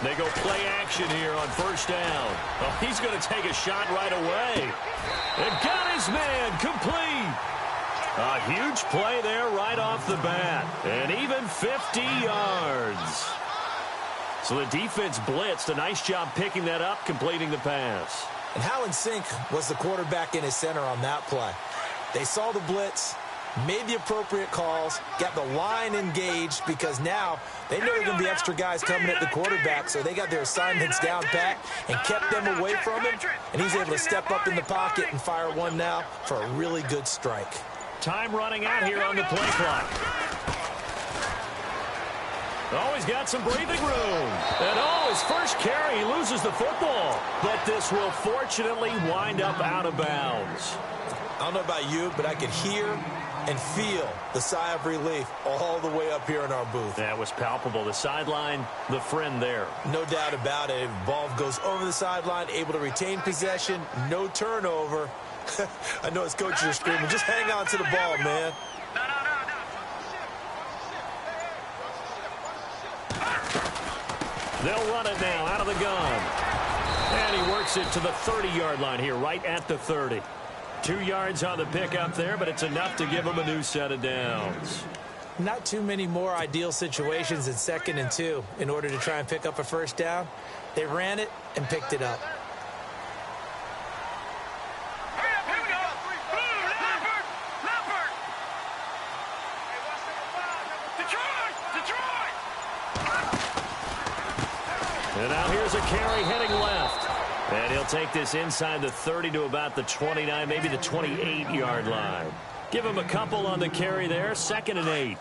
They go play action here on first down. Oh, he's going to take a shot right away. And got his man complete. A huge play there right off the bat. And even 50 yards. So the defense blitzed. A nice job picking that up, completing the pass. And how in sync was the quarterback in his center on that play? They saw the blitz, made the appropriate calls, got the line engaged because now they know there are going to be extra guys coming at the quarterback, so they got their assignments down pat and kept them away from him, and he's able to step up in the pocket and fire one now for a really good strike. Time running out here on the play clock. Oh, he's got some breathing room. And oh, his first carry, he loses the football. But this will fortunately wind up out of bounds. I don't know about you, but I could hear and feel the sigh of relief all the way up here in our booth. That was palpable. The sideline, the friend there. No doubt about it. If the ball goes over the sideline, able to retain possession, no turnover. I know his coaches are screaming, just hang on to the ball, man. They'll run it now out of the gun. And he works it to the 30-yard line here, right at the 30. 2 yards on the pickup there, but it's enough to give him a new set of downs. Not too many more ideal situations in 2nd and 2 in order to try and pick up a first down. They ran it and picked it up. And now here's a carry heading left. And he'll take this inside the 30 to about the 29, maybe the 28-yard line. Give him a couple on the carry there, 2nd and 8.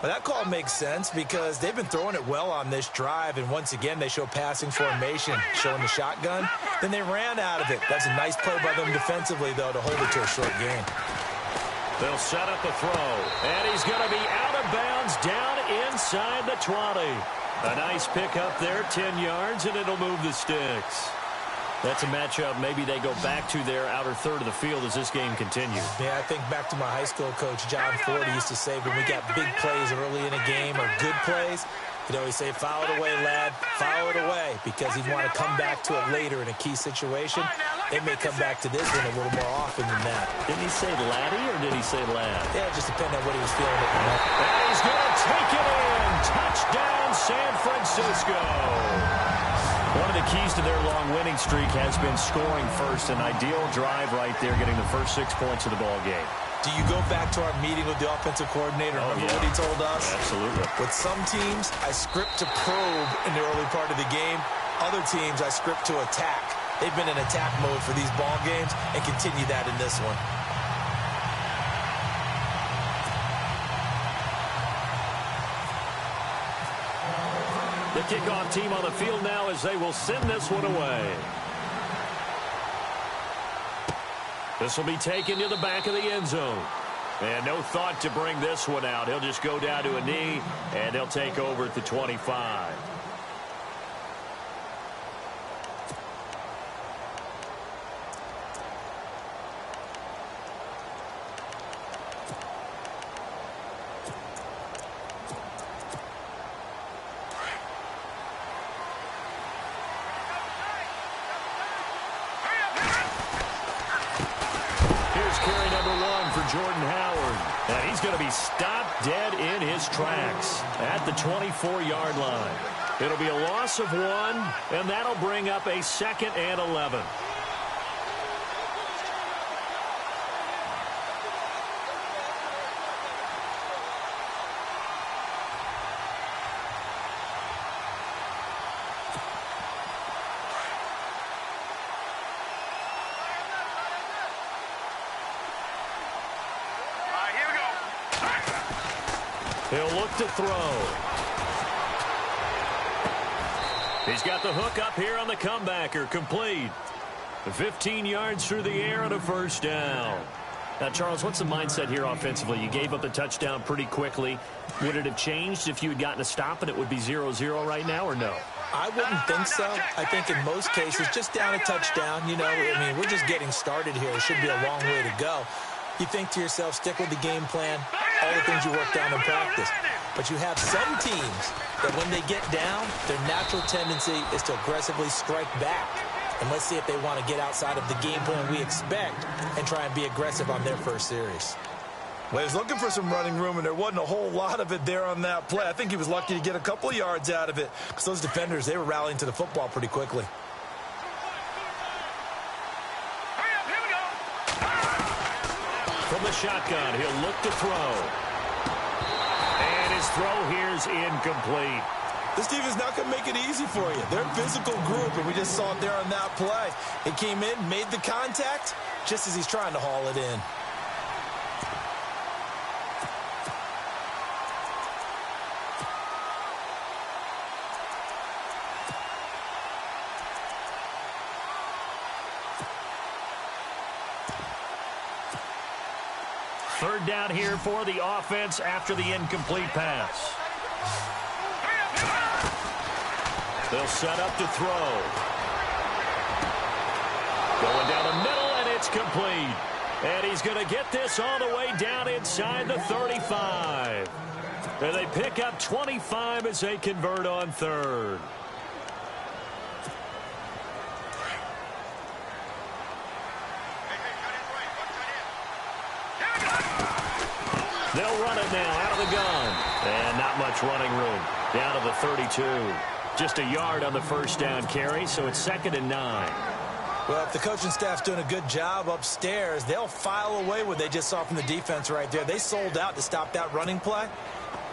Well, that call makes sense because they've been throwing it well on this drive, and once again they show passing formation, showing the shotgun. Then they ran out of it. That's a nice play by them defensively, though, to hold it to a short gain. They'll set up the throw, and he's going to be out of bounds down inside the 20. A nice pickup there, 10 yards, and it'll move the sticks. That's a matchup maybe they go back to their outer third of the field as this game continues. Yeah, I think back to my high school coach, John Ford. He used to say when we got big plays early in a game or good plays, he'd always say, foul it away, lad, foul it away, because he'd want to come back to it later in a key situation. They may come back to this one a little more often than that. Didn't he say laddie or did he say lad? Yeah, it just depended on what he was feeling at the moment. And he's going to take it in. Touchdown, San Francisco. One of the keys to their long winning streak has been scoring first. An ideal drive right there, getting the first 6 points of the ball game. Do you go back to our meeting with the offensive coordinator? Remember what he told us? Absolutely. With some teams, I script to probe in the early part of the game. Other teams, I script to attack. They've been in attack mode for these ball games and continue that in this one. The kickoff team on the field now as they will send this one away. This will be taken to the back of the end zone. And no thought to bring this one out. He'll just go down to a knee, and they'll take over at the 25. Jordan Howard, and he's going to be stopped dead in his tracks at the 24-yard line. It'll be a loss of 1, and that'll bring up a 2nd and 11. He'll look to throw. He's got the hook up here on the comebacker. Complete. 15 yards through the air and a first down. Now, Charles, what's the mindset here offensively? You gave up the touchdown pretty quickly. Would it have changed if you had gotten a stop and it would be 0-0 right now, or no? I wouldn't think so. I think in most cases, just down a touchdown, you know, I mean, we're just getting started here. It should be a long way to go. You think to yourself, stick with the game plan, all the things you work down in practice. But you have some teams that when they get down, their natural tendency is to aggressively strike back. And let's see if they want to get outside of the game plan we expect and try and be aggressive on their first series. Well, he was looking for some running room, and there wasn't a whole lot of it there on that play. I think he was lucky to get a couple of yards out of it because those defenders, they were rallying to the football pretty quickly. From the shotgun, he'll look to throw. And his throw here's incomplete. This team is not going to make it easy for you. They're a physical group, and we just saw it there on that play. It came in, made the contact, just as he's trying to haul it in. Third down here for the offense after the incomplete pass. They'll set up to throw. Going down the middle, and it's complete. And he's going to get this all the way down inside the 35. And they pick up 25 as they convert on third. They'll run it now out of the gun. And not much running room. Down to the 32. Just a yard on the first down carry, so it's 2nd and 9. Well, if the coaching staff's doing a good job upstairs, they'll file away what they just saw from the defense right there. They sold out to stop that running play.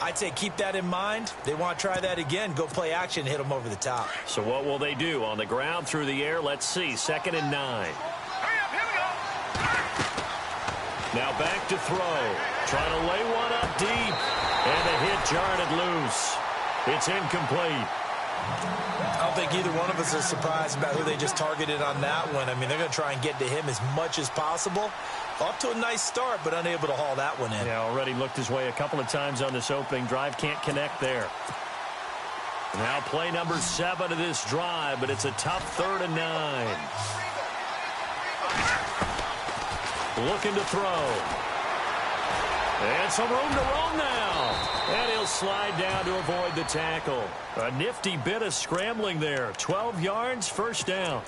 I'd say keep that in mind. They want to try that again. Go play action, hit them over the top. So what will they do? On the ground, through the air, let's see. 2nd and 9. Now back to throw. Trying to lay one up deep. And the hit jarred it loose. It's incomplete. I don't think either one of us is surprised about who they just targeted on that one. I mean, they're going to try and get to him as much as possible. Off to a nice start, but unable to haul that one in. Yeah, already looked his way a couple of times on this opening drive. Can't connect there. Now play number 7 of this drive, but it's a tough 3rd and 9. Looking to throw. And some room to roam now. And he'll slide down to avoid the tackle. A nifty bit of scrambling there. 12 yards, first down.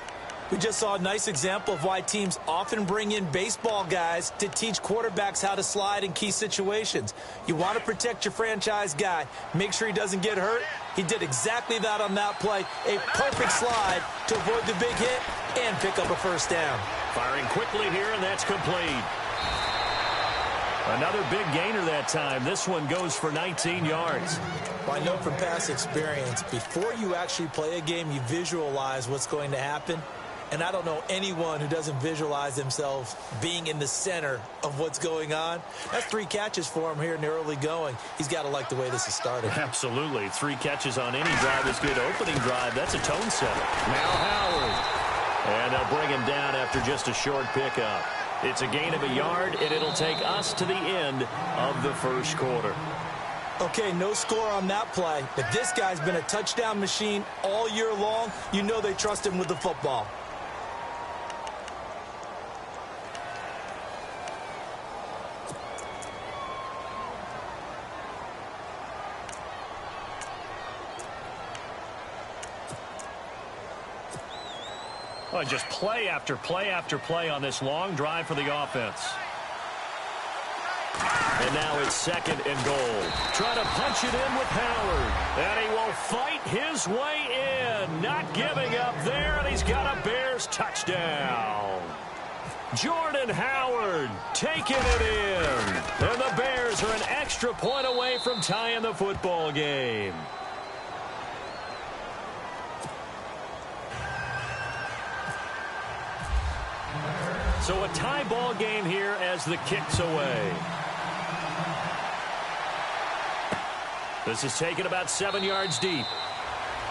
We just saw a nice example of why teams often bring in baseball guys to teach quarterbacks how to slide in key situations. You want to protect your franchise guy. Make sure he doesn't get hurt. He did exactly that on that play. A perfect slide to avoid the big hit and pick up a first down. Firing quickly here, and that's complete. Another big gainer that time. This one goes for 19 yards. Well, I know from past experience, before you actually play a game, you visualize what's going to happen. And I don't know anyone who doesn't visualize themselves being in the center of what's going on. That's 3 catches for him here in the early going. He's got to like the way this has started. Absolutely. 3 catches on any drive is good. Opening drive, that's a tone setter. Now Howard. And they'll bring him down after just a short pickup. It's a gain of a yard, and it'll take us to the end of the first quarter. Okay, no score on that play, but this guy's been a touchdown machine all year long. You know they trust him with the football. Well, just play after play after play on this long drive for the offense. And now it's 2nd and goal. Trying to punch it in with Howard. And he will fight his way in. Not giving up there, and he's got a Bears touchdown. Jordan Howard taking it in. And the Bears are an extra point away from tying the football game. So a tie ball game here as the kick's away. This is taken about 7 yards deep.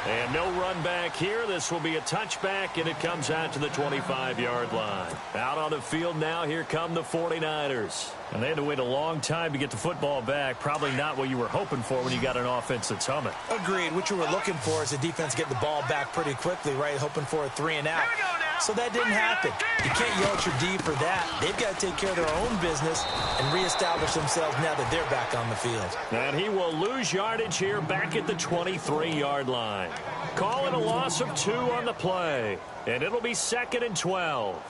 And no run back here. This will be a touchback, and it comes out to the 25-yard line. Out on the field now, here come the 49ers. And they had to wait a long time to get the football back. Probably not what you were hoping for when you got an offense that's humming. Agreed. What you were looking for is the defense getting the ball back pretty quickly, right? Hoping for a 3 and out. So that didn't happen. You can't yell at your D for that. They've got to take care of their own business and reestablish themselves now that they're back on the field. And he will lose yardage here back at the 23-yard line. Calling a loss of 2 on the play. And it'll be 2nd and 12.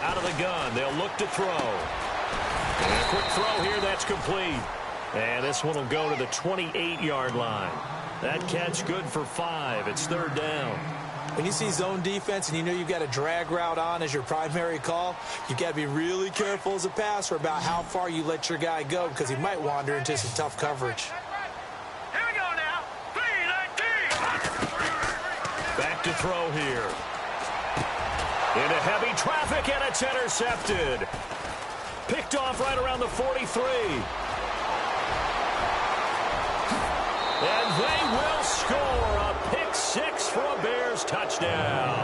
Out of the gun, they'll look to throw. And a quick throw here, that's complete. And this one will go to the 28-yard line. That catch good for 5. It's 3rd down. When you see zone defense and you know you've got a drag route on as your primary call, you've got to be really careful as a passer about how far you let your guy go because he might wander into some tough coverage. Here we go now. 3-19. Back to throw here. Into heavy traffic, and it's intercepted. Picked off right around the 43. And they will score a pick 6 for a Bears touchdown.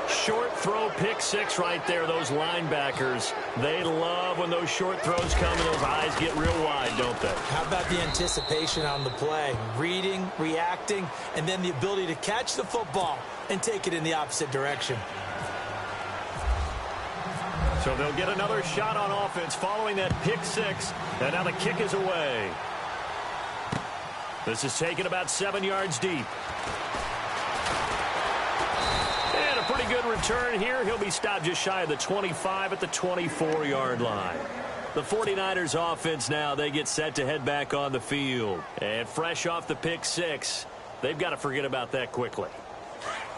Short throw pick 6 right there. Those linebackers, they love when those short throws come and those eyes get real wide, don't they? How about the anticipation on the play? Reading, reacting, and then the ability to catch the football and take it in the opposite direction. So they'll get another shot on offense following that pick 6. And now the kick is away. This is taken about 7 yards deep. And a pretty good return here. He'll be stopped just shy of the 25 at the 24-yard line. The 49ers offense now, they get set to head back on the field. And fresh off the pick 6, they've got to forget about that quickly.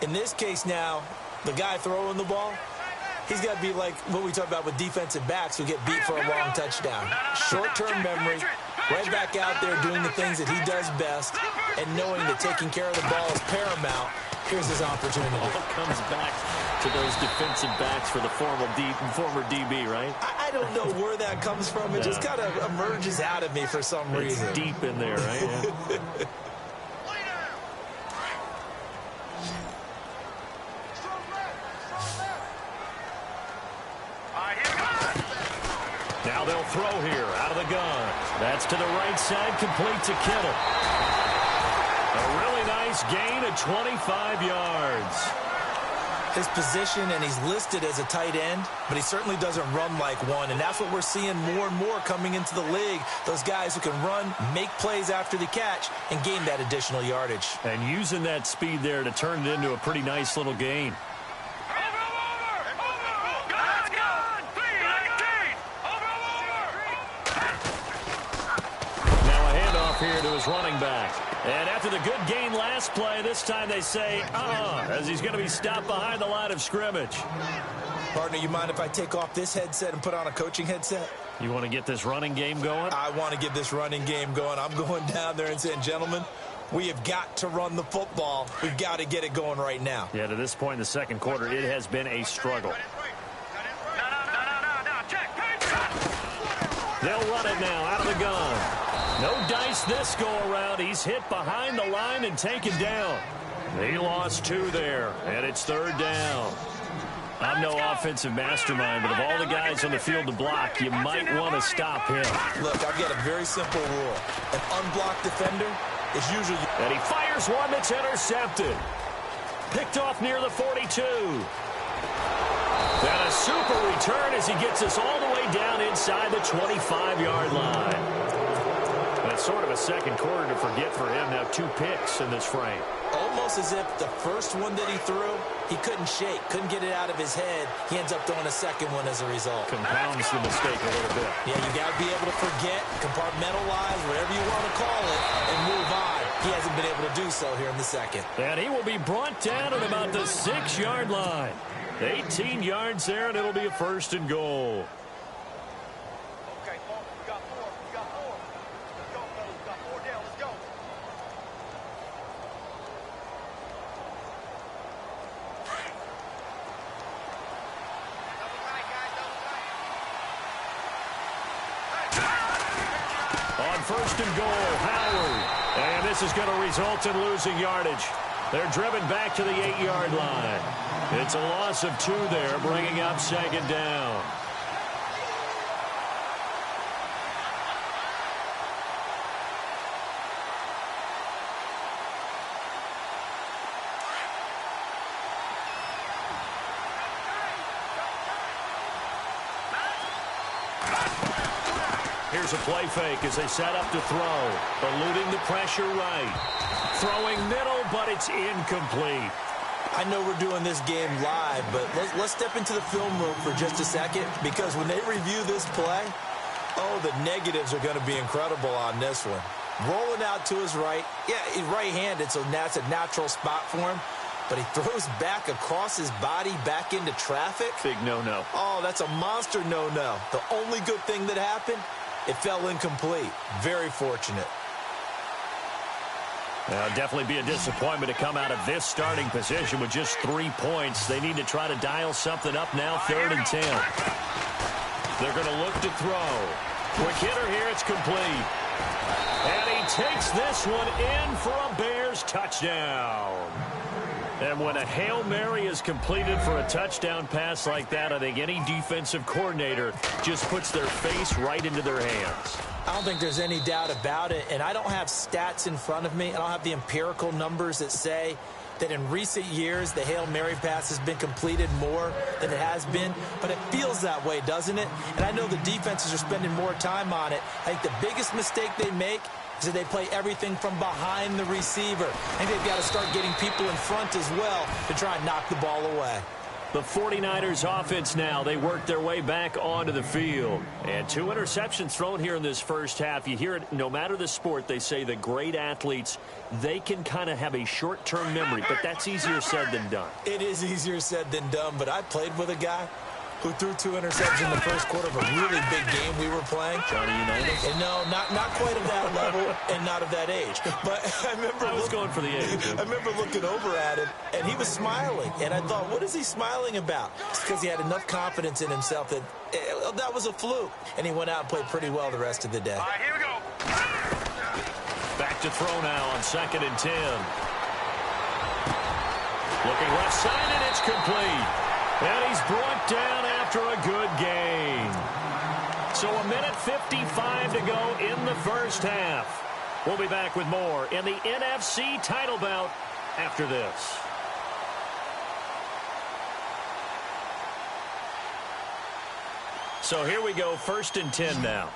In this case now, the guy throwing the ball, he's got to be like what we talk about with defensive backs who get beat for a long touchdown. Short-term memory, right back out there doing the things that he does best, and knowing that taking care of the ball is paramount. Here's his opportunity. All comes back to those defensive backs for the former DB, right? I don't know where that comes from. It just kind of emerges out of me for some reason. It's deep in there, right? Yeah. Now they'll throw here out of the gun. That's to the right side, complete to Kittle. A really nice gain of 25 yards. His position, and he's listed as a tight end, but he certainly doesn't run like one, and that's what we're seeing more and more coming into the league. Those guys who can run, make plays after the catch, and gain that additional yardage. And using that speed there to turn it into a pretty nice little gain. Here to his running back. And after the good gain last play, this time they say, as he's going to be stopped behind the line of scrimmage. Partner, you mind if I take off this headset and put on a coaching headset? You want to get this running game going? I want to get this running game going. I'm going down there and saying, gentlemen, we have got to run the football. We've got to get it going right now. Yeah, to this point in the second quarter, it has been a struggle. They'll run it now out of the gun. No dice this go-around. He's hit behind the line and taken down. He lost 2 there, and it's 3rd down. I'm no offensive mastermind, but of all the guys on the field to block, you might want to stop him. Look, I've got a very simple rule. An unblocked defender is usually... And he fires one that's intercepted. Picked off near the 42. And a super return as he gets us all the way down inside the 25-yard line. It's sort of a second quarter to forget for him. Now 2 picks in this frame. Almost as if the first one that he threw, he couldn't shake, couldn't get it out of his head. He ends up throwing a second one as a result. Compounds the mistake a little bit. Yeah, you got to be able to forget, compartmentalize, whatever you want to call it, and move on. He hasn't been able to do so here in the second. And he will be brought down at about the 6-yard line. 18 yards there, and it'll be a 1st and goal. On 1st and goal, Howard. And this is going to result in losing yardage. They're driven back to the 8-yard line. It's a loss of 2 there, bringing up second down. Here's a play fake as they set up to throw. Eluding the pressure right. Throwing middle, but it's incomplete. I know we're doing this game live, but let's step into the film room for just a second, because when they review this play, oh, the negatives are going to be incredible on this one. Rolling out to his right. Yeah, he's right-handed, so that's a natural spot for him. But he throws back across his body back into traffic. Big no-no. Oh, that's a monster no-no. The only good thing that happened, it fell incomplete. Very fortunate. Now, definitely be a disappointment to come out of this starting position with just 3 points. They need to try to dial something up now, 3rd and 10. They're going to look to throw. Quick hitter here, it's complete. And he takes this one in for a Bears touchdown. And when a Hail Mary is completed for a touchdown pass like that, I think any defensive coordinator just puts their face right into their hands. I don't think there's any doubt about it, and I don't have stats in front of me. I don't have the empirical numbers that say that in recent years the Hail Mary pass has been completed more than it has been, but it feels that way, doesn't it? And I know the defenses are spending more time on it. I think the biggest mistake they make is that they play everything from behind the receiver. I think they've got to start getting people in front as well to try and knock the ball away. The 49ers offense now, they work their way back onto the field. And 2 interceptions thrown here in this first half. You hear it, no matter the sport, they say the great athletes, they can kind of have a short-term memory, but that's easier said than done. It is easier said than done, but I played with a guy who threw 2 interceptions in the first quarter of a really big game we were playing. Johnny Unitas? And no, not quite of that level and not of that age. But I was going for the age. I remember looking over at him, and he was smiling. And I thought, what is he smiling about? It's because he had enough confidence in himself that that was a fluke. And he went out and played pretty well the rest of the day. All right, here we go. Back to throw now on 2nd and 10. Looking left side, and it's complete. And he's brought down after a good game. So 1:55 to go in the first half. We'll be back with more in the NFC title bout after this. So here we go, 1st and 10 now.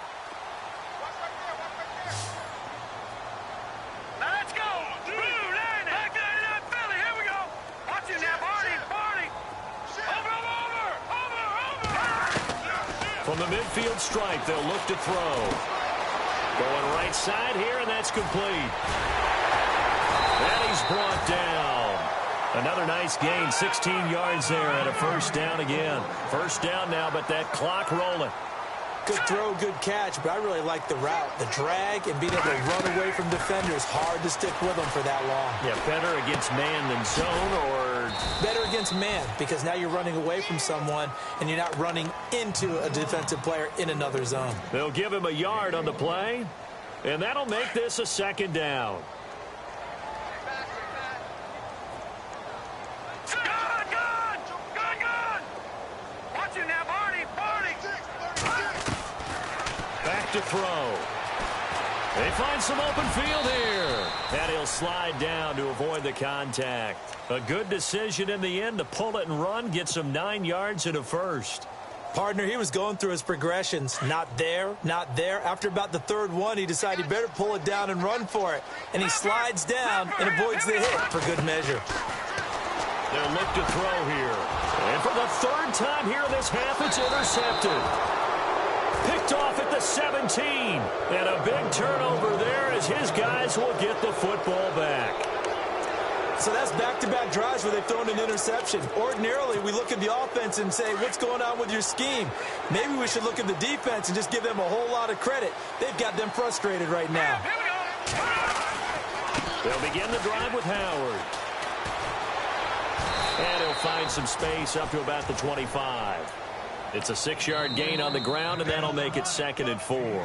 Let's go. Blue line. Back line up, Philly. Here we go. Watch it now, Barney. From the midfield stripe, they'll look to throw. Going right side here, and that's complete. And he's brought down. Another nice gain, 16 yards there, and a first down again. First down now, but that clock rolling. Good throw, good catch, but I really like the route. The drag and being able to run away from defenders. Hard to stick with them for that long. Yeah, better against man than zone, or... Better against man, because now you're running away from someone, and you're not running into a defensive player in another zone. They'll give him a yard on the play, and that'll make this a 2nd down. Watch it now, Barney. Back to throw. They find some open field here. And he'll slide down to avoid the contact. A good decision in the end to pull it and run. Gets him 9 yards and a first. Partner, he was going through his progressions. Not there, not there. After about the 3rd one, he decided he better pull it down and run for it. And he slides down and avoids the hit for good measure. They'll look to throw here. And for the 3rd time here in this half, it's intercepted. Picked off at the 17. And a big turnover there as his guys will get the football back. So that's back-to-back drives where they've thrown an interception. Ordinarily, we look at the offense and say, what's going on with your scheme? Maybe we should look at the defense and just give them a whole lot of credit. They've got them frustrated right now. They'll begin the drive with Howard. And he'll find some space up to about the 25. It's a 6-yard gain on the ground, and that'll make it 2nd and 4.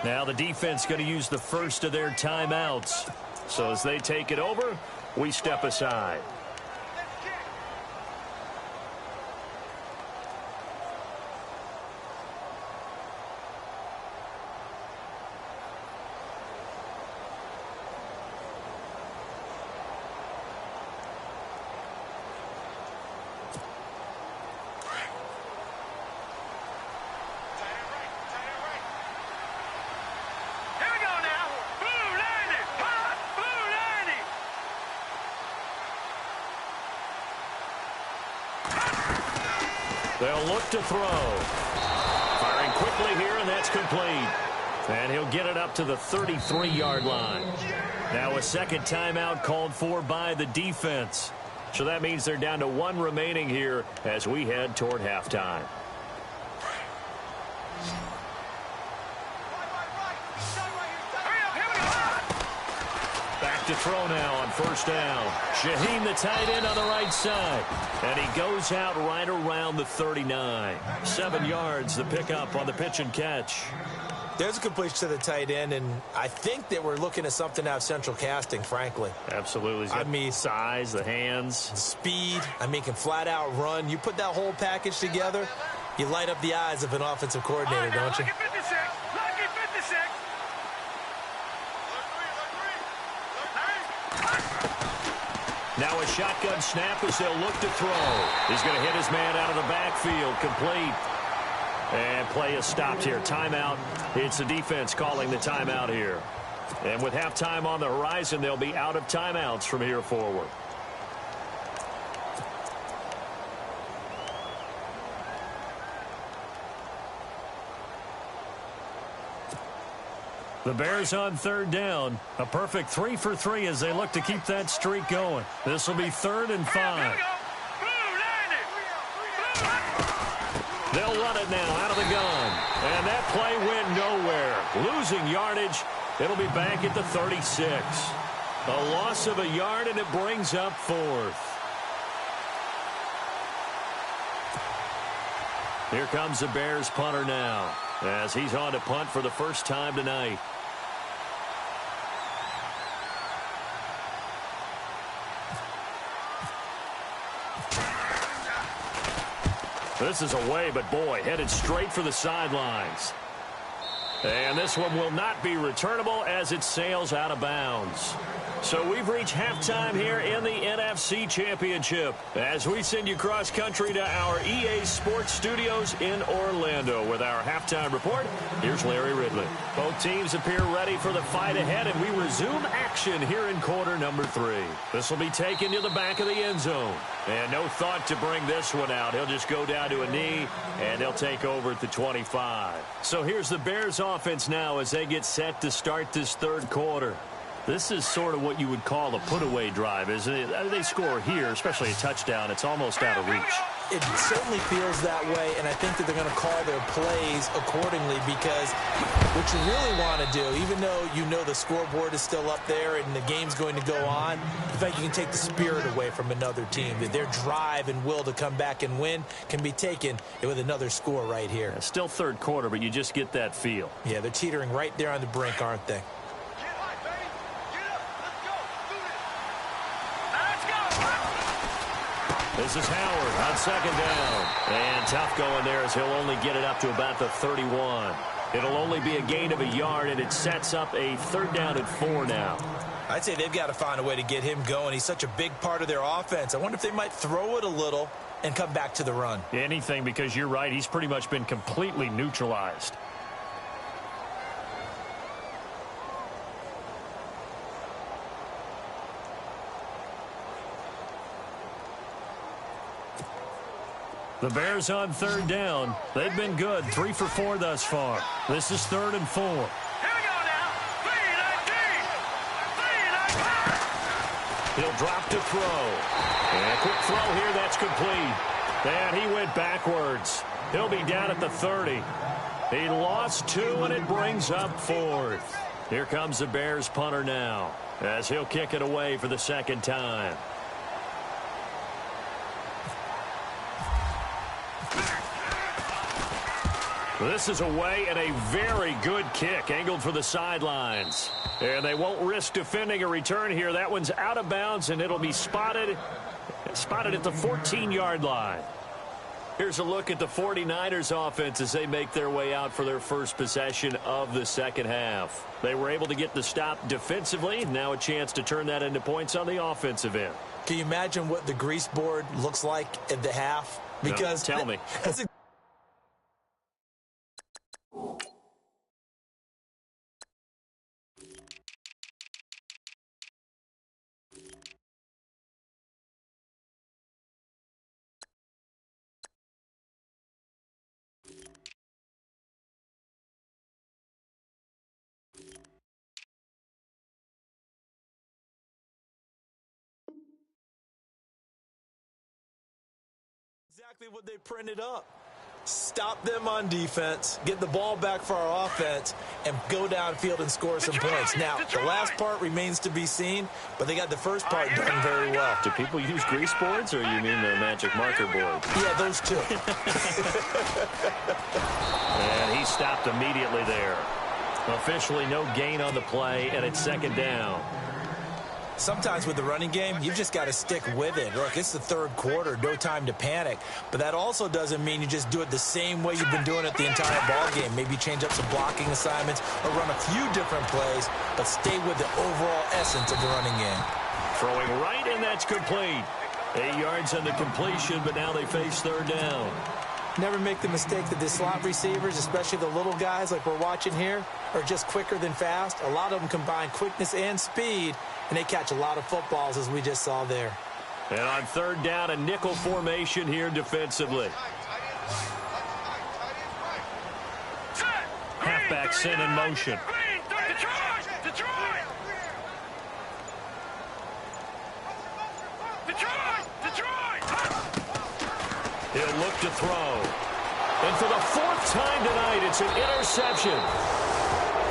Now the defense going to use the first of their timeouts. So as they take it over, we step aside. They'll look to throw. Firing quickly here, and that's complete. And he'll get it up to the 33-yard line. Now a second timeout called for by the defense. So that means they're down to one remaining here as we head toward halftime. To throw now on first down. Shaheen, the tight end, on the right side. And he goes out right around the 39. 7 yards, the pickup on the pitch and catch. There's a completion to the tight end, and I think that we're looking at something out of Central Casting, frankly. Absolutely. I mean, size, the hands. Speed. I mean, can flat out run. You put that whole package together, you light up the eyes of an offensive coordinator, don't you? Lucky 56. Lucky 56. Now a shotgun snap as they'll look to throw. He's going to hit his man out of the backfield. Complete. And play is stopped here. Timeout. It's the defense calling the timeout here. And with halftime on the horizon, they'll be out of timeouts from here forward. The Bears on third down. A perfect 3 for 3 as they look to keep that streak going. This will be 3rd and 5. They'll run it now out of the gun. And that play went nowhere. Losing yardage. It'll be back at the 36. A loss of a yard, and it brings up 4th. Here comes the Bears punter now as he's on to punt for the first time tonight. This is away, but boy, headed straight for the sidelines. And this one will not be returnable as it sails out of bounds. So we've reached halftime here in the NFC Championship as we send you cross country to our EA Sports Studios in Orlando with our halftime report. Here's Larry Ridley. Both teams appear ready for the fight ahead, and we resume action here in quarter number 3. This will be taken to the back of the end zone. And no thought to bring this one out. He'll just go down to a knee, and they'll take over at the 25. So here's the Bears offense now as they get set to start this third quarter. This is sort of what you would call a put-away drive, isn't it? They score here, especially a touchdown. It's almost out of reach. It certainly feels that way, and I think that they're going to call their plays accordingly because what you really want to do, even though you know the scoreboard is still up there and the game's going to go on, in fact, you can take the spirit away from another team. That their drive and will to come back and win can be taken with another score right here. Yeah, still third quarter, but you just get that feel. Yeah, they're teetering right there on the brink, aren't they? This is Howard on second down. And tough going there as he'll only get it up to about the 31. It'll only be a gain of a yard, and it sets up a 3rd down and 4 now. I'd say they've got to find a way to get him going. He's such a big part of their offense. I wonder if they might throw it a little and come back to the run. Anything, because you're right. He's pretty much been completely neutralized. The Bears on 3rd down. They've been good. 3 for 4 thus far. This is 3rd and 4. Here we go now. 3-19. He'll drop to throw. And a quick throw here. That's complete. And he went backwards. He'll be down at the 30. He lost 2, and it brings up 4th. Here comes the Bears punter now as he'll kick it away for the second time. This is away and a very good kick angled for the sidelines. And they won't risk defending a return here. That one's out of bounds, and it'll be spotted at the 14-yard line. Here's a look at the 49ers offense as they make their way out for their first possession of the second half. They were able to get the stop defensively. Now a chance to turn that into points on the offensive end. Can you imagine what the grease board looks like at the half? Because no, tell me. That's exactly what they printed up. Stop them on defense, get the ball back for our offense, and go downfield and score some points. Now, the last part remains to be seen, but they got the first part done very well. Do people use grease boards, or you mean the magic marker board? Yeah, those two. And he stopped immediately there. Officially no gain on the play, and it's second down. Sometimes with the running game, you've just got to stick with it. Look, it's the third quarter, no time to panic. But that also doesn't mean you just do it the same way you've been doing it the entire ball game. Maybe change up some blocking assignments or run a few different plays, but stay with the overall essence of the running game. Throwing right, and that's complete. 8 yards on the completion, but now they face third down. Never make the mistake that the slot receivers, especially the little guys like we're watching here, are just quicker than fast. A lot of them combine quickness and speed, and they catch a lot of footballs, as we just saw there. And on third down, a nickel formation here defensively. Halfback sent in motion. He'll look to throw. And for the fourth time tonight, it's an interception.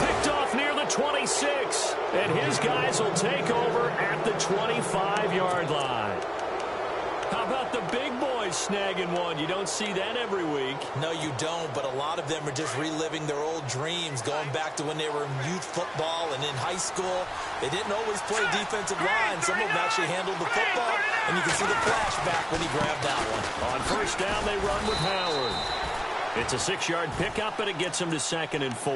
Picked off near the 26. And his guys will take over at the 25-yard line. How about the big boys snagging one? You don't see that every week. No, you don't, but a lot of them are just reliving their old dreams, going back to when they were in youth football and in high school. They didn't always play defensive line. Some of them actually handled the football, and you can see the flashback when he grabbed that one. On first down, they run with Howard. It's a 6-yard pickup, and it gets him to 2nd and 4.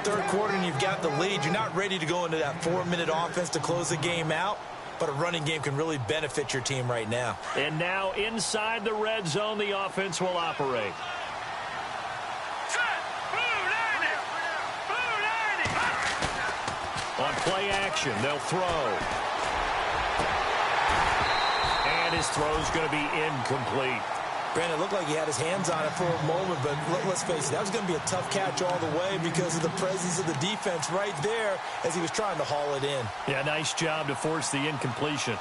Third quarter, and you've got the lead. You're not ready to go into that 4-minute offense to close the game out, but a running game can really benefit your team right now. And now inside the red zone, the offense will operate. On play action, they'll throw. And his throw's going to be incomplete. Brandon, it looked like he had his hands on it for a moment, but let's face it, that was going to be a tough catch all the way because of the presence of the defense right there as he was trying to haul it in. Yeah, nice job to force the incompletion.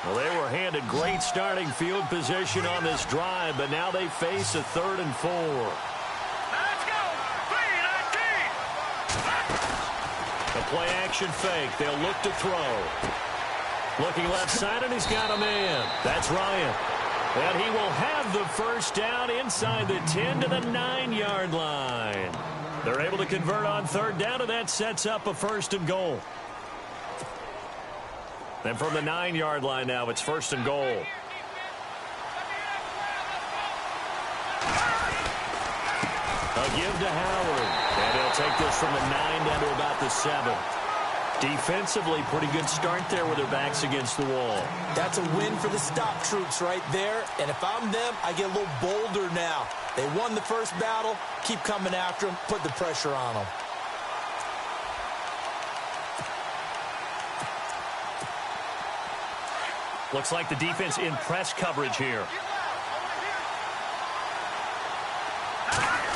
Well, they were handed great starting field position on this drive, but now they face a 3rd and 4. Let's go! 3-19! A play action fake. They'll look to throw. Looking left side, and he's got a man. That's Ryan. And he will have the first down inside the 10 to the 9-yard line. They're able to convert on third down, and that sets up a 1st and goal. Then from the 9-yard line now, it's 1st and goal. A give to Howard. And he'll take this from the 9 down to about the 7. Defensively, pretty good start there with their backs against the wall. That's a win for the stop troops right there. And if I'm them, I get a little bolder now. They won the first battle. Keep coming after them. Put the pressure on them. Looks like the defense in press coverage here.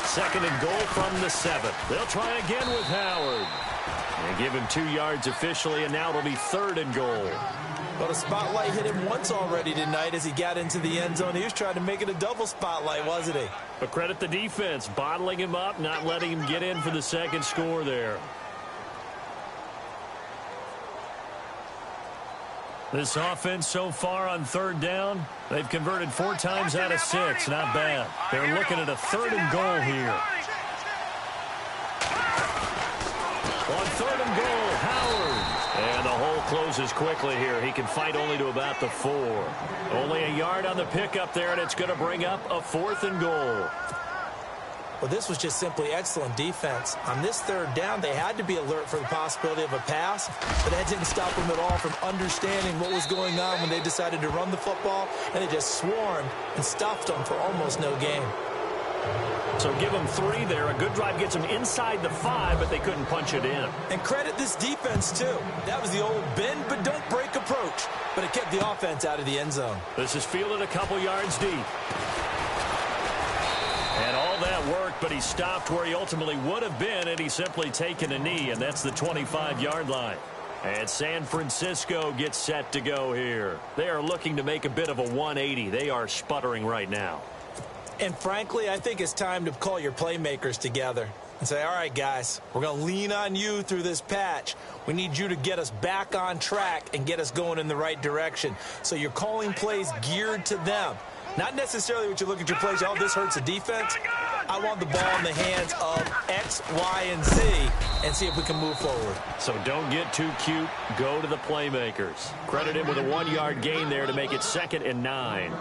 2nd and goal from the 7. They'll try again with Howard. And give him 2 yards officially, and now it'll be 3rd and goal. Well, the spotlight hit him once already tonight as he got into the end zone. He was trying to make it a double spotlight, wasn't he? But credit the defense, bottling him up, not letting him get in for the 2nd score there. This offense so far on third down, they've converted 4 times out of 6. Not bad. They're looking at a 3rd and goal here. On 3rd and goal, Howard. And the hole closes quickly here. He can fight only to about the 4. Only a yard on the pickup there, and it's going to bring up a 4th and goal. Well, this was just simply excellent defense. On this 3rd down, they had to be alert for the possibility of a pass, but that didn't stop them at all from understanding what was going on when they decided to run the football, and they just swarmed and stuffed them for almost no gain. So give them 3 there. A good drive gets them inside the 5, but they couldn't punch it in. And credit this defense, too. That was the old bend but don't break approach, but it kept the offense out of the end zone. This is fielded a couple yards deep. And all that worked, but he stopped where he ultimately would have been, and he's simply taken a knee, and that's the 25-yard line. And San Francisco gets set to go here. They are looking to make a bit of a 180. They are sputtering right now. And frankly, I think it's time to call your playmakers together and say, all right, guys, we're going to lean on you through this patch. We need you to get us back on track and get us going in the right direction. So you're calling plays geared to them. Not necessarily what you look at your plays, oh, this hurts the defense. I want the ball in the hands of X, Y, and Z and see if we can move forward. So don't get too cute. Go to the playmakers. Credit him with a 1-yard gain there to make it 2nd and 9.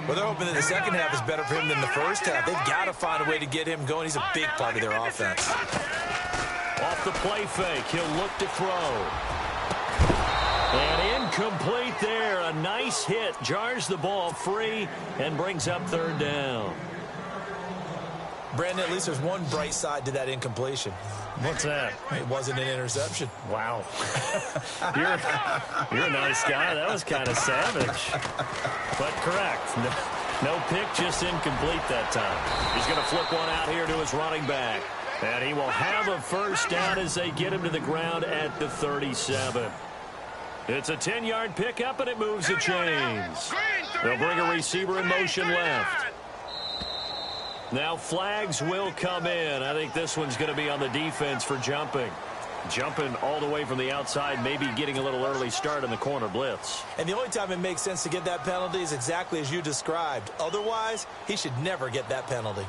Well, they're hoping that the second half is better for him than the first half. They've got to find a way to get him going. He's a big part of their offense. Off the play fake, he'll look to throw. And incomplete there. A nice hit. Jars the ball free and brings up 3rd down. Brandon, at least there's one bright side to that incompletion. What's that? It wasn't an interception. Wow. You're a nice guy. That was kind of savage. But correct. No pick, just incomplete that time. He's going to flip one out here to his running back. And he will have a 1st down as they get him to the ground at the 37. It's a 10-yard pickup, and it moves the chains. They'll bring a receiver in motion left. Now flags will come in. I think this one's going to be on the defense for jumping. Jumping all the way from the outside, maybe getting a little early start in the corner blitz. And the only time it makes sense to get that penalty is exactly as you described. Otherwise, he should never get that penalty.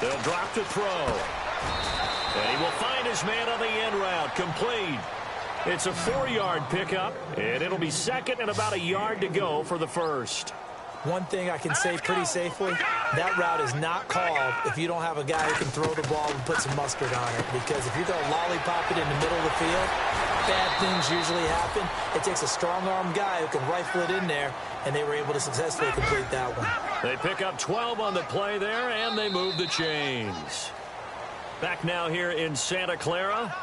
They'll drop to throw. And he will find his man on the end route. Complete. It's a 4-yard pickup, and it'll be 2nd and about a yard to go for the 1st. One thing I can say pretty safely, that route is not called if you don't have a guy who can throw the ball and put some mustard on it. Because if you're going to lollipop it in the middle of the field, bad things usually happen. It takes a strong-arm guy who can rifle it in there, and they were able to successfully complete that one. They pick up 12 on the play there, and they move the chains. Back now here in Santa Clara.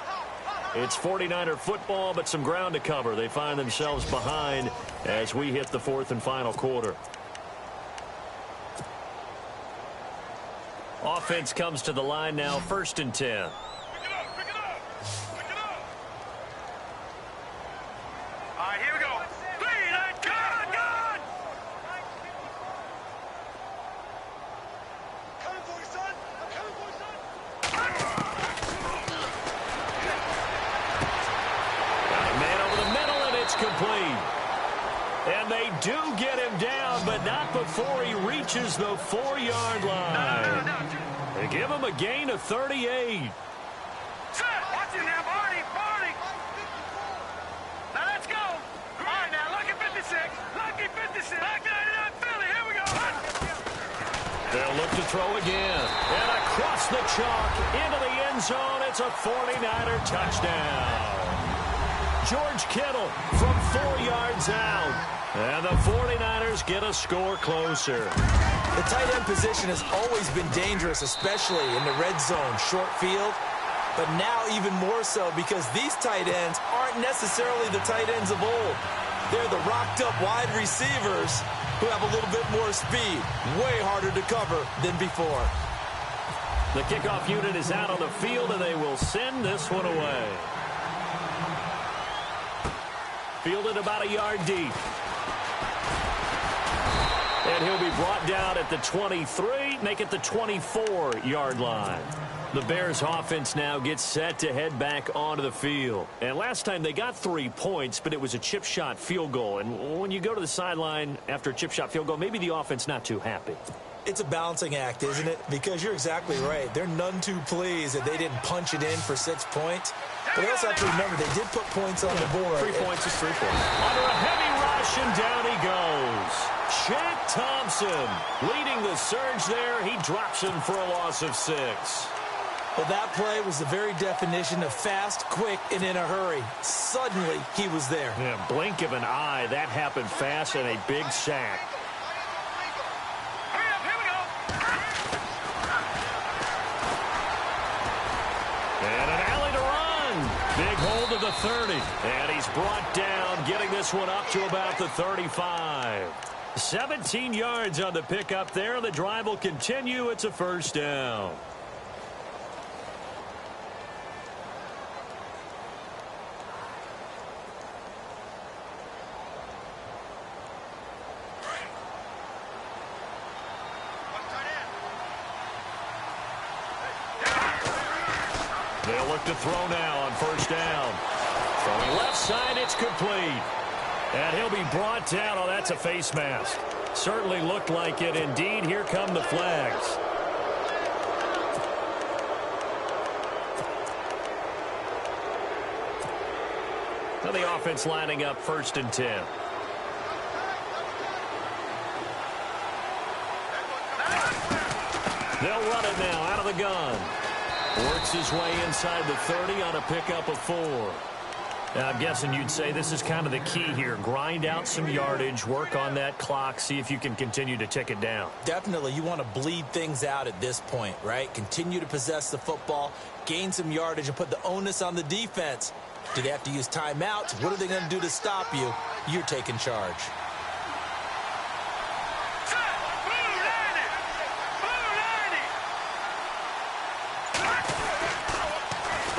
It's 49er football, but some ground to cover. They find themselves behind as we hit the 4th and final quarter. Offense comes to the line now, 1st and 10. And they do get him down, but not before he reaches the 4-yard line. They give him a gain of 38. Watch it now, Barney. Now let's go. All right, now, lucky 56. Lucky 56. Back 99 Philly. Here we go. They'll look to throw again. And across the chalk into the end zone. It's a 49er touchdown. George Kittle from 4 yards out. And the 49ers get a score closer. The tight end position has always been dangerous, especially in the red zone, short field. But now even more so because these tight ends aren't necessarily the tight ends of old. They're the rocked-up wide receivers who have a little bit more speed. Way harder to cover than before. The kickoff unit is out on the field, and they will send this one away. Fielded about a yard deep. And he'll be brought down at the 23, make it the 24-yard line. The Bears offense now gets set to head back onto the field. And last time they got 3 points, but it was a chip shot field goal. And when you go to the sideline after a chip shot field goal, maybe the offense not too happy. It's a balancing act, isn't it? Because you're exactly right. They're none too pleased that they didn't punch it in for 6 points. But they also have to remember they did put points on the board. 3 points is 3 points. Under a heavy rush, and down he goes. Shaq Thompson leading the surge there. He drops him for a loss of 6. Well, that play was the very definition of fast, quick, and in a hurry. Suddenly, he was there. Yeah, blink of an eye. That happened fast and a big sack. And an alley to run. Big hold of the 30. And he's brought down, getting this one up to about the 35. 17 yards on the pickup there. The drive will continue. It's a first down. They'll look to throw now on first down. Throwing left side, it's complete. And he'll be brought down. Oh, that's a face mask. Certainly looked like it. Indeed, here come the flags. Now the offense lining up 1st and 10. They'll run it now out of the gun. Works his way inside the 30 on a pickup of 4. Now, I'm guessing you'd say this is kind of the key here. Grind out some yardage, work on that clock, see if you can continue to tick it down. Definitely, you want to bleed things out at this point, right? Continue to possess the football, gain some yardage, and put the onus on the defense. Do they have to use timeouts? What are they going to do to stop you? You're taking charge.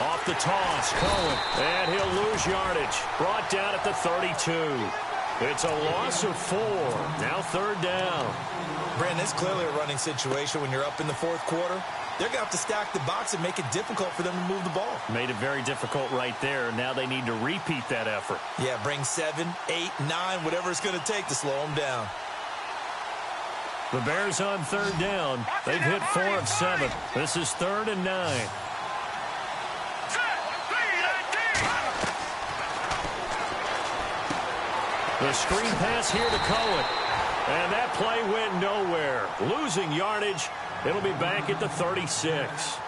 Off the toss, Cohen, and he'll lose yardage. Brought down at the 32. It's a loss of 4. Now 3rd down. Brandon, it's clearly a running situation when you're up in the 4th quarter. They're going to have to stack the box and make it difficult for them to move the ball. Made it very difficult right there. Now they need to repeat that effort. Yeah, bring 7, 8, 9, whatever it's going to take to slow them down. The Bears on 3rd down. They've hit 4 of 7. This is 3rd and 9. The screen pass here to Cohen. And that play went nowhere. Losing yardage. It'll be back at the 36.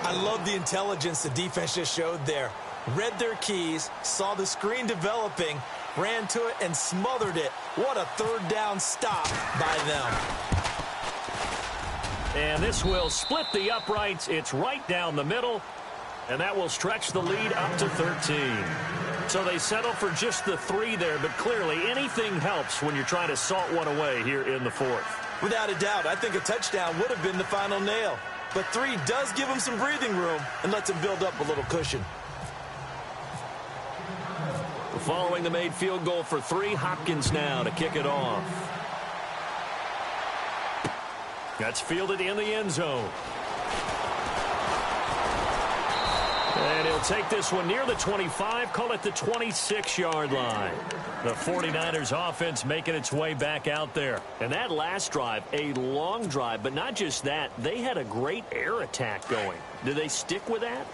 I love the intelligence the defense just showed there. Read their keys, saw the screen developing, ran to it, and smothered it. What a 3rd down stop by them. And this will split the uprights. It's right down the middle. And that will stretch the lead up to 13. So they settle for just the 3 there, but clearly anything helps when you're trying to salt one away here in the 4th. Without a doubt, I think a touchdown would have been the final nail. But 3 does give them some breathing room and lets them build up a little cushion. Following the made field goal for 3, Hopkins now to kick it off. That's fielded in the end zone. And he'll take this one near the 25, call it the 26-yard line. The 49ers offense making its way back out there. And that last drive, a long drive, but not just that, they had a great air attack going. Do they stick with that?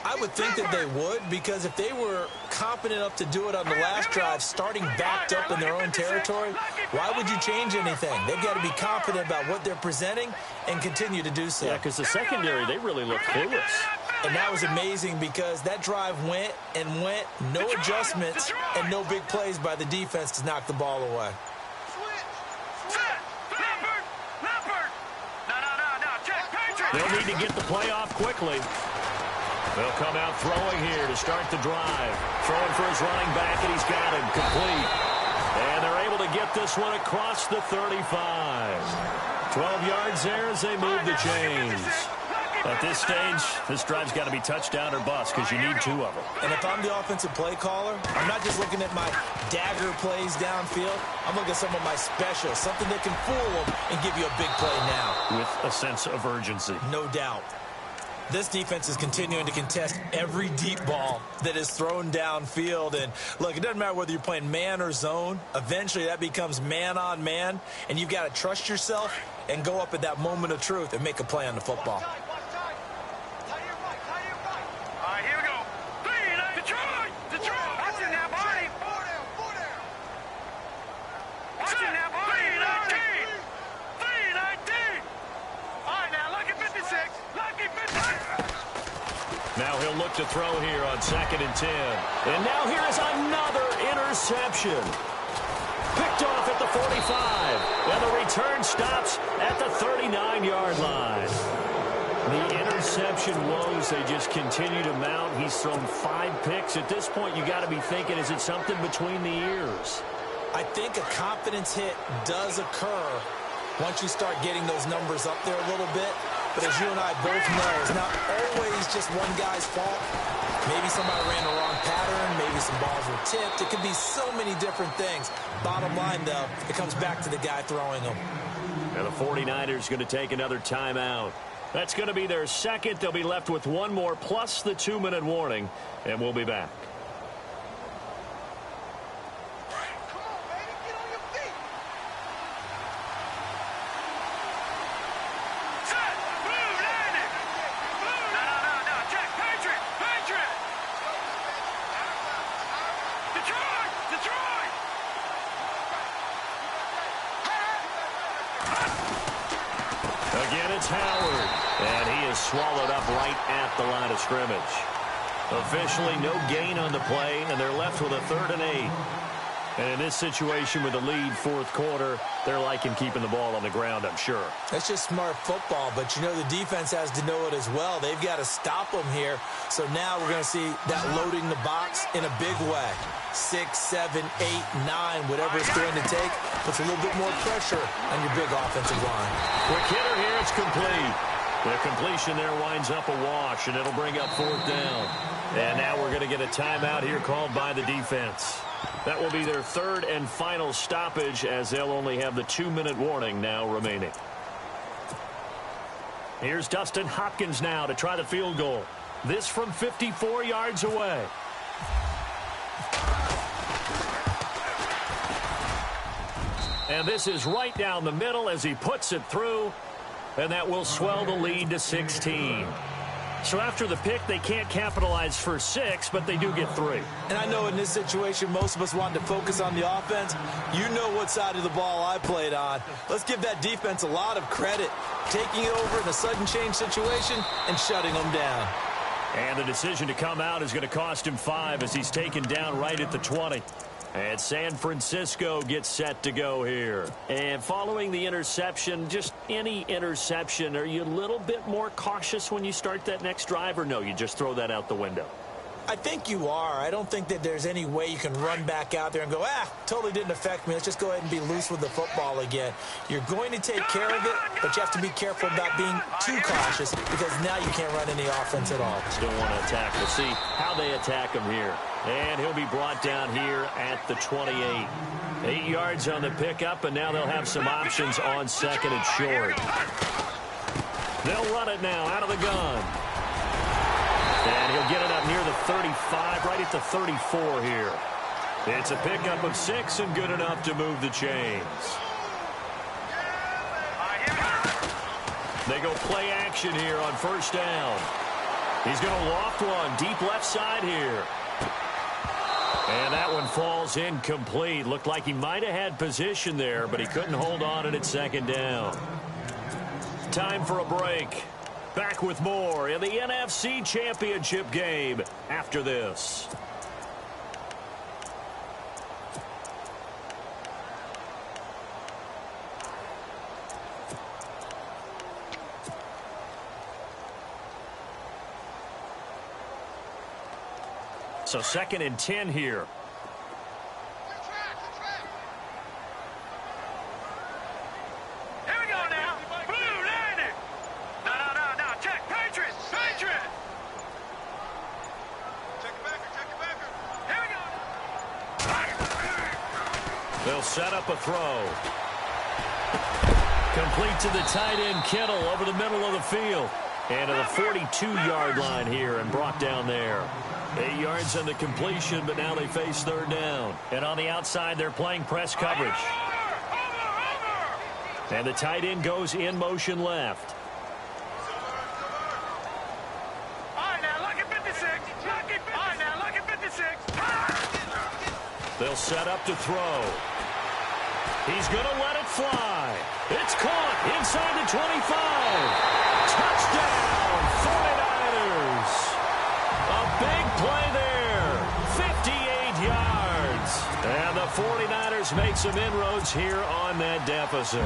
I would think that they would, because if they were confident enough to do it on the last drive, starting backed up in their own territory, why would you change anything? They've got to be confident about what they're presenting and continue to do so. Yeah, because the secondary, they really look clueless. And that was amazing because that drive went and went, no adjustments, and no big plays by the defense to knock the ball away. They'll need to get the play off quickly. They'll come out throwing here to start the drive. Throwing for his running back, and he's got him complete. And they're able to get this one across the 35. 12 yards there as they move the chains. At this stage, this drive's got to be touchdown or bust because you need 2 of them. And if I'm the offensive play caller, I'm not just looking at my dagger plays downfield. I'm looking at some of my specials, something that can fool them and give you a big play now. With a sense of urgency. No doubt. This defense is continuing to contest every deep ball that is thrown downfield. And, look, it doesn't matter whether you're playing man or zone. Eventually, that becomes man-on-man, and you've got to trust yourself and go up at that moment of truth and make a play on the football. Now he'll look to throw here on 2nd and 10. And now here is another interception. Picked off at the 45. And the return stops at the 39-yard line. The interception woes, they just continue to mount. He's thrown 5 picks. At this point, you got to be thinking, is it something between the ears? I think a confidence hit does occur once you start getting those numbers up there a little bit. But as you and I both know, it's not always just one guy's fault. Maybe somebody ran the wrong pattern. Maybe some balls were tipped. It could be so many different things. Bottom line, though, it comes back to the guy throwing them. And the 49ers going to take another timeout. That's going to be their second. They'll be left with 1 more plus the 2-minute warning. And we'll be back. Again, it's Howard, and he is swallowed up right at the line of scrimmage. Officially, no gain on the play, and they're left with a 3rd and 8. And in this situation with the lead 4th quarter, they're liking keeping the ball on the ground, I'm sure. That's just smart football, but you know the defense has to know it as well. They've got to stop them here. So now we're going to see that loading the box in a big way. 6, 7, 8, 9, whatever it's going to take, puts a little bit more pressure on your big offensive line. Quick hitter here, it's complete. The completion there winds up a wash, and it'll bring up 4th down. And now we're going to get a timeout here called by the defense. That will be their 3rd and final stoppage, as they'll only have the 2-minute warning now remaining. Here's Dustin Hopkins now to try the field goal. This from 54 yards away. And this is right down the middle as he puts it through. And that will swell the lead to 16. So after the pick, they can't capitalize for 6, but they do get 3. And I know in this situation, most of us wanted to focus on the offense. You know what side of the ball I played on. Let's give that defense a lot of credit, taking it over in a sudden change situation and shutting them down. And the decision to come out is going to cost him 5 as he's taken down right at the 20. And San Francisco gets set to go here. And following the interception, just any interception, are you a little bit more cautious when you start that next drive, or no, you just throw that out the window? I think you are. I don't think that there's any way you can run back out there and go, totally didn't affect me. Let's just go ahead and be loose with the football again. You're going to take care of it, but you have to be careful about being too cautious because now you can't run any offense at all. Still want to attack. We'll see how they attack him here. And he'll be brought down here at the 28. 8 yards on the pickup, and now they'll have some options on 2nd and short. They'll run it now out of the gun. And he'll get it up near the 35, right at the 34 here. It's a pickup of 6 and good enough to move the chains. They go play action here on 1st down. He's going to loft one deep left side here. And that one falls incomplete. Looked like he might have had position there, but he couldn't hold on it at 2nd down. Time for a break. Back with more in the NFC Championship game after this. So 2nd and 10 here. Here we go now. Blue landing. No. Check. Patriot. They'll set up a throw. Complete to the tight end, Kittle, over the middle of the field. And to the 42-yard line here and brought down there. 8 yards on the completion, but now they face third down. And on the outside, they're playing press coverage. And the tight end goes in motion left. All right, now look at 56. All right, now look at 56. They'll set up to throw. He's going to let it fly. It's caught inside the 25. Touchdown, 49ers. A big play there. 58 yards. And the 49ers make some inroads here on that deficit.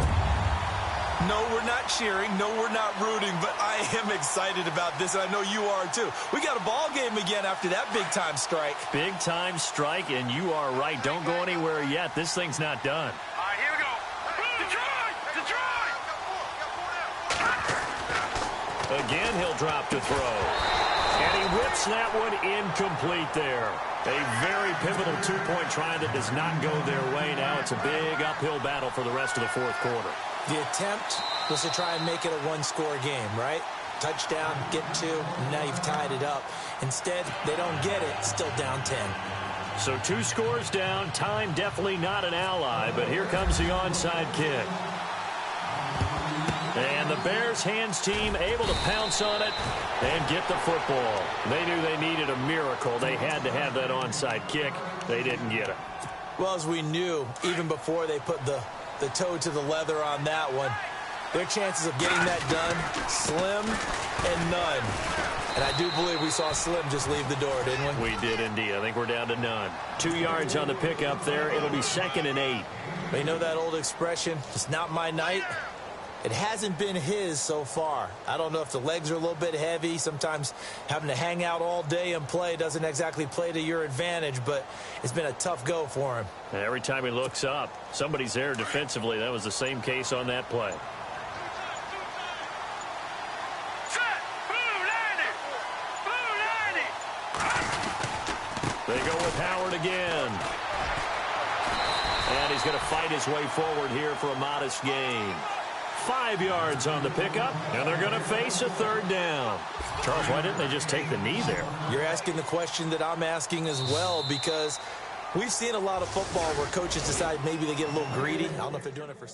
No, we're not cheering. No, we're not rooting, but I am excited about this, and I know you are too. We got a ball game again after that big-time strike. Big-time strike, and you are right. Don't go anywhere yet. This thing's not done. All right, here we go. Detroit! Detroit! Again, he'll drop to throw. And he whips that one incomplete there. A very pivotal two-point try that does not go their way. Now it's a big uphill battle for the rest of the fourth quarter. The attempt was to try and make it a one-score game, right? Touchdown, get 2, and now you've tied it up. Instead, they don't get it, still down 10. So 2 scores down, time definitely not an ally, but here comes the onside kick. And the Bears hands team able to pounce on it and get the football. They knew they needed a miracle. They had to have that onside kick. They didn't get it. Well, as we knew, even before they put the toe to the leather on that one, their chances of getting that done, slim and none. And I do believe we saw Slim just leave the door, didn't we? We did indeed. I think we're down to none. 2 yards on the pickup there. It'll be 2nd and 8. But you know that old expression, it's not my night? It hasn't been his so far. I don't know if the legs are a little bit heavy. Sometimes having to hang out all day and play doesn't exactly play to your advantage, but it's been a tough go for him. Every time he looks up, somebody's there defensively. That was the same case on that play. Set! Blue 90! Blue 90! They go with Howard again. And he's going to fight his way forward here for a modest gain. 5 yards on the pickup, and they're going to face a third down. Charles, why didn't they just take the knee there? You're asking the question that I'm asking as well, because we've seen a lot of football where coaches decide maybe they get a little greedy. I don't know if they're doing it for...